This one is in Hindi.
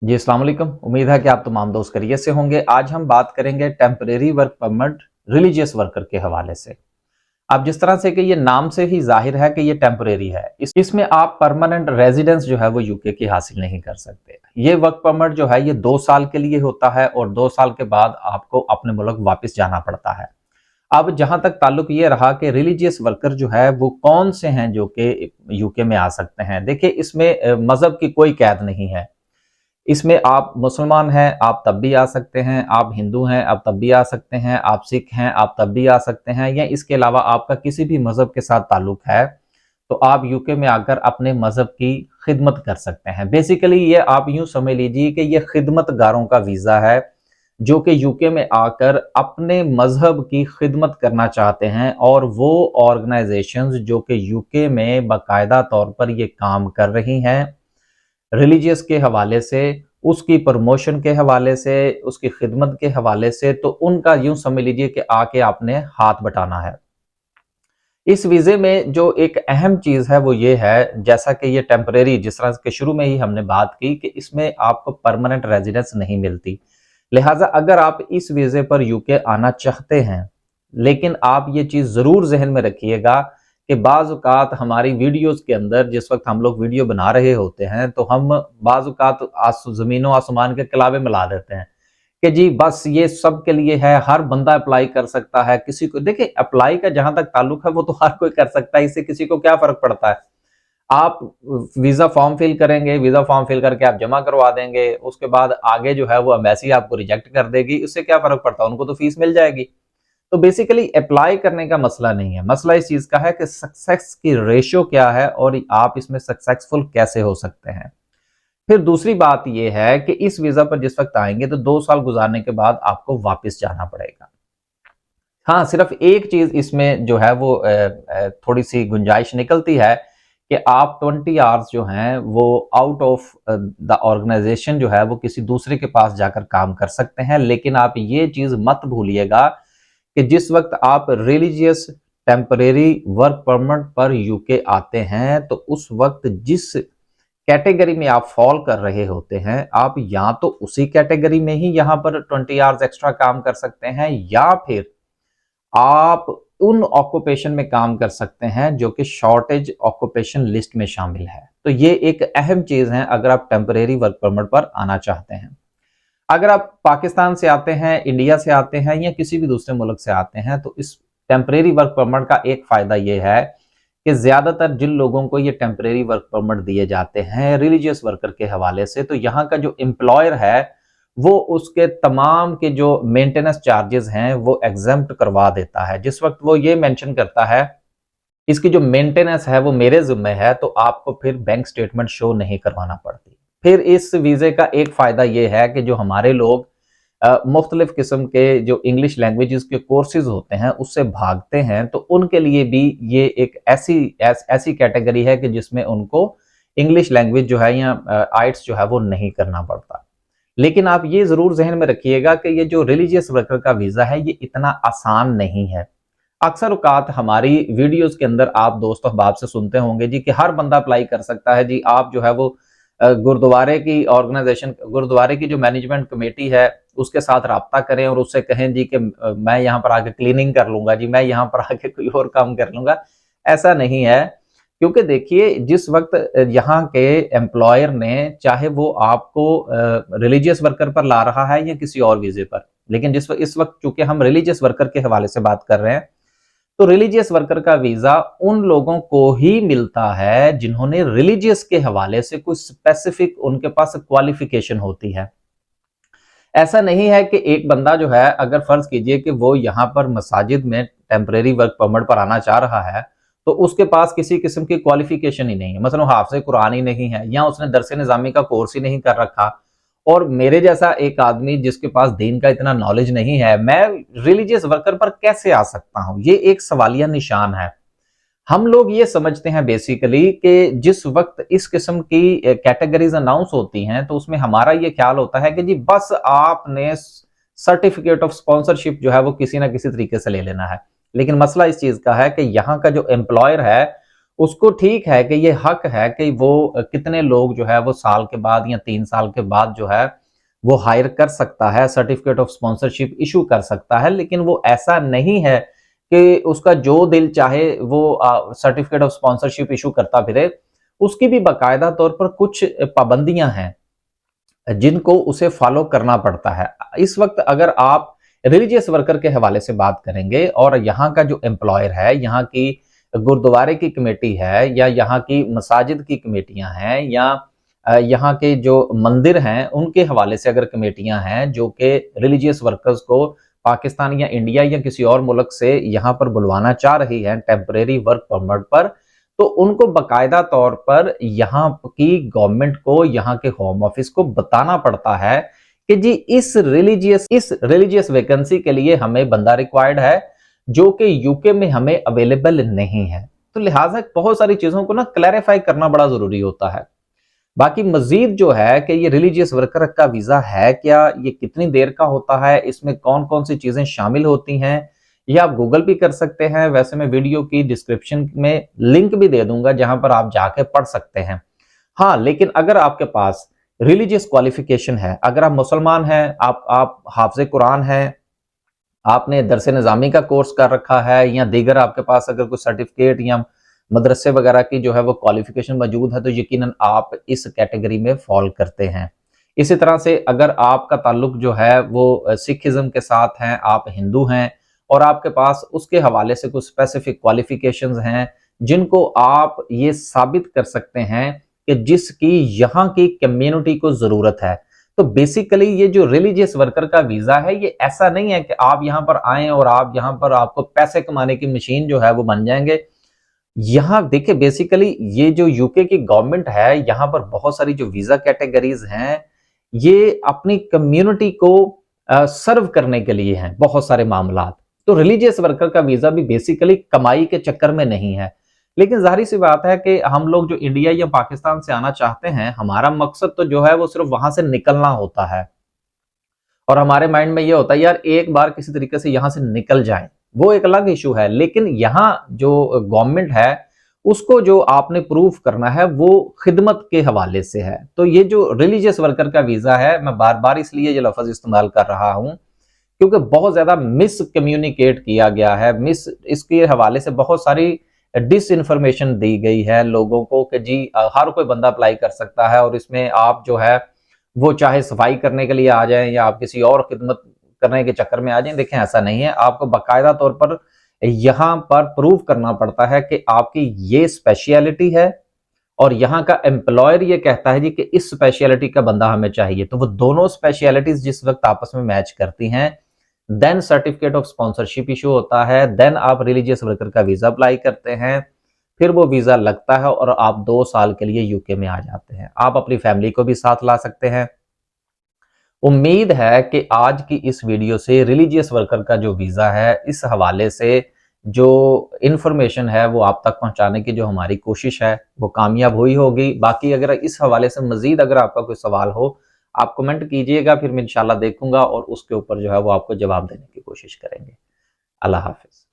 जी अस्सलाम वालेकुम। उम्मीद है कि आप तमाम दोस्त खैरियत से होंगे। आज हम बात करेंगे temporary work permit religious worker के हवाले से। अब जिस तरह से कि ये नाम से ही जाहिर है कि ये टेम्परेरी है, इसमें आप परमानेंट रेजिडेंस जो है वो यूके की हासिल नहीं कर सकते। ये वर्क परमिट जो है ये 2 साल के लिए होता है और 2 साल के बाद आपको अपने मुल्क वापस जाना पड़ता है। अब जहां तक ताल्लुक ये रहा कि रिलीजियस वर्कर जो है वो कौन से हैं जो कि यूके में आ सकते हैं। देखिए, इसमें मजहब की कोई कैद नहीं है। इसमें आप मुसलमान हैं, आप तब भी आ सकते हैं, आप हिंदू हैं, आप तब भी आ सकते हैं, आप सिख हैं, आप तब भी आ सकते हैं, या इसके अलावा आपका किसी भी मज़हब के साथ ताल्लुक है, तो आप यूके में आकर अपने मज़हब की खिदमत कर सकते हैं। बेसिकली ये आप यूँ समझ लीजिए कि ये खिदमतगारों का वीज़ा है, जो कि यूके में आकर अपने मज़हब की खिदमत करना चाहते हैं, और वो ऑर्गेनाइजेशंस जो कि यूके में बाकायदा तौर पर ये काम कर रही हैं रिलीजियस के हवाले से, उसकी प्रमोशन के हवाले से, उसकी खिदमत के हवाले से, तो उनका यूं समझ लीजिए कि आके आपने हाथ बटाना है। इस वीज़े में जो एक अहम चीज़ है वो ये है, जैसा कि ये टेम्परेरी, जिस तरह के शुरू में ही हमने बात की कि इसमें आपको परमानेंट रेजिडेंस नहीं मिलती। लिहाजा अगर आप इस वीज़े पर यूके आना चाहते हैं, लेकिन आप ये चीज़ ज़रूर ज़हन में रखिएगा कि बाज़ औक़ात हमारी वीडियोज़ के अंदर जिस वक़्त हम लोग वीडियो बना रहे होते हैं, तो हम बाज़ औक़ात ज़मीन व आसमान के कलावे मिला देते हैं कि जी बस ये सब के लिए है, हर बंदा अप्लाई कर सकता है। किसी को देखिए, अप्लाई का जहां तक ताल्लुक है वो तो हर कोई कर सकता है, इससे किसी को क्या फर्क पड़ता है। आप वीजा फॉर्म फिल करेंगे, वीजा फॉर्म फिल करके आप जमा करवा देंगे, उसके बाद आगे जो है वो एम्बेसी आपको रिजेक्ट कर देगी, इससे क्या फर्क पड़ता है, उनको तो फीस मिल जाएगी। तो बेसिकली अप्लाई करने का मसला नहीं है, मसला इस चीज का है कि सक्सेस की रेशियो क्या है और आप इसमें सक्सेसफुल कैसे हो सकते हैं। फिर दूसरी बात यह है कि इस वीजा पर जिस वक्त आएंगे तो 2 साल गुजारने के बाद आपको वापस जाना पड़ेगा। हाँ, सिर्फ एक चीज इसमें जो है वो थोड़ी सी गुंजाइश निकलती है कि आप 20 आवर्स जो हैं वो आउट ऑफ द ऑर्गेनाइजेशन जो है वो किसी दूसरे के पास जाकर काम कर सकते हैं। लेकिन आप ये चीज मत भूलिएगा कि जिस वक्त आप रिलीजियस टेम्परेरी वर्क परमिट पर यूके आते हैं, तो उस वक्त जिस कैटेगरी में आप फॉल कर रहे होते हैं, आप या तो उसी कैटेगरी में ही यहां पर 20 आवर्स एक्स्ट्रा काम कर सकते हैं, या फिर आप उन ऑक्यूपेशन में काम कर सकते हैं जो कि शॉर्टेज ऑक्यूपेशन लिस्ट में शामिल है। तो ये एक अहम चीज है अगर आप टेम्परेरी वर्क परमिट पर आना चाहते हैं। अगर आप पाकिस्तान से आते हैं, इंडिया से आते हैं, या किसी भी दूसरे मुल्क से आते हैं, तो इस टेम्परेरी वर्क परमिट का एक फायदा यह है कि ज्यादातर जिन लोगों को ये टेम्परेरी वर्क परमिट दिए जाते हैं रिलीजियस वर्कर के हवाले से, तो यहाँ का जो एम्प्लॉयर है वो उसके तमाम के जो मेंटेनेंस चार्जेस हैं वो एग्जम्प्ट करवा देता है। जिस वक्त वो ये मेंशन करता है इसकी जो मेंटेनेंस है वो मेरे जिम्मे है, तो आपको फिर बैंक स्टेटमेंट शो नहीं करवाना पड़ती। फिर इस वीजे का एक फायदा ये है कि जो हमारे लोग मुख्तलिफ किस्म के जो इंग्लिश लैंग्वेजेस के कोर्सेज होते हैं उससे भागते हैं, तो उनके लिए भी ये एक ऐसी कैटेगरी है कि जिसमें उनको इंग्लिश लैंग्वेज जो है या आइट्स जो है वो नहीं करना पड़ता। लेकिन आप ये जरूर जहन में रखिएगा कि ये जो रिलीजियस वर्कर का वीजा है ये इतना आसान नहीं है। अक्सर औकात हमारी वीडियोस के अंदर आप दोस्त अहबाब से सुनते होंगे जी कि हर बंदा अप्लाई कर सकता है जी, आप जो है वो गुरुद्वारे की ऑर्गेनाइजेशन, गुरुद्वारे की जो मैनेजमेंट कमेटी है उसके साथ राब्ता करें और उससे कहें जी कि मैं यहाँ पर आके क्लीनिंग कर लूंगा जी, मैं यहाँ पर आके कोई और काम कर लूंगा। ऐसा नहीं है, क्योंकि देखिए जिस वक्त यहाँ के एम्प्लॉयर ने, चाहे वो आपको रिलीजियस वर्कर पर ला रहा है या किसी और वीजे पर, लेकिन जिस इस वक्त चूंकि हम रिलीजियस वर्कर के हवाले से बात कर रहे हैं, तो रिलीजियस वर्कर का वीजा उन लोगों को ही मिलता है जिन्होंने रिलीजियस के हवाले से कोई स्पेसिफिक उनके पास क्वालिफिकेशन होती है। ऐसा नहीं है कि एक बंदा जो है, अगर फर्ज कीजिए कि वो यहाँ पर मसाजिद में टेम्परेरी वर्क परमिट पर आना चाह रहा है, तो उसके पास किसी किस्म की क्वालिफिकेशन ही नहीं है, मतलब हाफिज़ कुरान ही नहीं है या उसने दरस निज़ामी का कोर्स ही नहीं कर रखा, और मेरे जैसा एक आदमी जिसके पास दीन का इतना नॉलेज नहीं है, मैं रिलीजियस वर्कर पर कैसे आ सकता हूं? ये एक सवालिया निशान है। हम लोग ये समझते हैं बेसिकली कि जिस वक्त इस किस्म की कैटेगरीज अनाउंस होती हैं तो उसमें हमारा ये ख्याल होता है कि जी बस आपने सर्टिफिकेट ऑफ स्पॉन्सरशिप जो है वो किसी ना किसी तरीके से ले लेना है। लेकिन मसला इस चीज का है कि यहाँ का जो एम्प्लॉयर है उसको ठीक है कि ये हक है कि वो कितने लोग जो है वो साल के बाद या 3 साल के बाद जो है वो हायर कर सकता है, सर्टिफिकेट ऑफ स्पॉन्सरशिप इशू कर सकता है, लेकिन वो ऐसा नहीं है कि उसका जो दिल चाहे वो सर्टिफिकेट ऑफ स्पॉन्सरशिप इशू करता फिरे। उसकी भी बाकायदा तौर पर कुछ पाबंदियां हैं जिनको उसे फॉलो करना पड़ता है। इस वक्त अगर आप रिलीजियस वर्कर के हवाले से बात करेंगे और यहाँ का जो एम्प्लॉयर है, यहाँ की गुरुद्वारे की कमेटी है या यहाँ की मसाजिद की कमेटियां हैं या यहाँ के जो मंदिर हैं उनके हवाले से अगर कमेटियां हैं जो कि रिलीजियस वर्कर्स को पाकिस्तान या इंडिया या किसी और मुल्क से यहाँ पर बुलवाना चाह रही है टेम्परेरी वर्क परमिट पर, तो उनको बकायदा तौर पर यहाँ की गवर्नमेंट को, यहाँ के होम ऑफिस को बताना पड़ता है कि जी इस रिलीजियस वैकेंसी के लिए हमें बंदा रिक्वायर्ड है जो कि यूके में हमें अवेलेबल नहीं है। तो लिहाजा बहुत सारी चीजों को ना क्लैरिफाई करना बड़ा जरूरी होता है। बाकी मजीद जो है कि ये रिलीजियस वर्कर का वीजा है क्या, ये कितनी देर का होता है, इसमें कौन कौन सी चीजें शामिल होती हैं, ये आप गूगल भी कर सकते हैं। वैसे मैं वीडियो की डिस्क्रिप्शन में लिंक भी दे दूंगा जहां पर आप जाके पढ़ सकते हैं। हाँ, लेकिन अगर आपके पास रिलीजियस क्वालिफिकेशन है, अगर आप मुसलमान हैं, आप हाफिज कुरान हैं, आपने दरस निज़ामी का कोर्स कर रखा है या दीगर आपके पास अगर कोई सर्टिफिकेट या मदरसे वगैरह की जो है वो क्वालिफिकेशन मौजूद है, तो यकीनन आप इस कैटेगरी में फॉल करते हैं। इसी तरह से अगर आपका ताल्लुक जो है वो सिखिज्म के साथ है, आप हिंदू हैं और आपके पास उसके हवाले से कुछ स्पेसिफिक क्वालिफिकेशंस हैं जिनको आप ये साबित कर सकते हैं कि जिसकी यहाँ की कम्युनिटी को जरूरत है। तो बेसिकली ये जो रिलीजियस वर्कर का वीजा है ये ऐसा नहीं है कि आप यहाँ पर आए और आप यहाँ पर आपको पैसे कमाने की मशीन जो है वो बन जाएंगे। यहाँ देखिए बेसिकली ये जो यूके की गवर्नमेंट है, यहाँ पर बहुत सारी जो वीजा कैटेगरीज हैं ये अपनी कम्युनिटी को सर्व करने के लिए हैं बहुत सारे मामला। तो रिलीजियस वर्कर का वीजा भी बेसिकली कमाई के चक्कर में नहीं है। लेकिन जाहिर सी बात है कि हम लोग जो इंडिया या पाकिस्तान से आना चाहते हैं, हमारा मकसद तो जो है वो सिर्फ वहां से निकलना होता है और हमारे माइंड में ये होता है यार एक बार किसी तरीके से यहां से निकल जाए, वो एक अलग इशू है। लेकिन यहाँ जो गवर्नमेंट है उसको जो आपने प्रूफ करना है वो खिदमत के हवाले से है। तो ये जो रिलीजियस वर्कर का वीजा है, मैं बार बार इसलिए ये लफ्ज इस्तेमाल कर रहा हूं क्योंकि बहुत ज्यादा मिस कम्युनिकेट किया गया है, मिस इसके हवाले से बहुत सारी डिस इन्फॉर्मेशन दी गई है लोगों को कि जी हर कोई बंदा अप्लाई कर सकता है और इसमें आप जो है वो चाहे सफाई करने के लिए आ जाएं या आप किसी और खिदमत करने के चक्कर में आ जाएं। देखें ऐसा नहीं है, आपको बाकायदा तौर पर यहाँ पर प्रूव करना पड़ता है कि आपकी ये स्पेशलिटी है और यहाँ का एम्प्लॉयर ये कहता है जी कि इस स्पेशलिटी का बंदा हमें चाहिए। तो वो दोनों स्पेशलिटीज जिस वक्त आपस में मैच करती हैं then certificate of sponsorship issue होता है, देन आप रिलीजियस वर्कर का वीजा अप्लाई करते हैं, फिर वो वीजा लगता है और आप 2 साल के लिए यूके में आ जाते हैं। आप अपनी फैमिली को भी साथ ला सकते हैं। उम्मीद है कि आज की इस वीडियो से रिलीजियस वर्कर का जो वीजा है इस हवाले से जो इंफॉर्मेशन है वो आप तक पहुंचाने की जो हमारी कोशिश है वो कामयाब हुई होगी। बाकी अगर इस हवाले से मजीद अगर आपका कोई सवाल हो आप कमेंट कीजिएगा, फिर मैं इंशाल्लाह देखूंगा और उसके ऊपर जो है वो आपको जवाब देने की कोशिश करेंगे। अल्लाह हाफिज।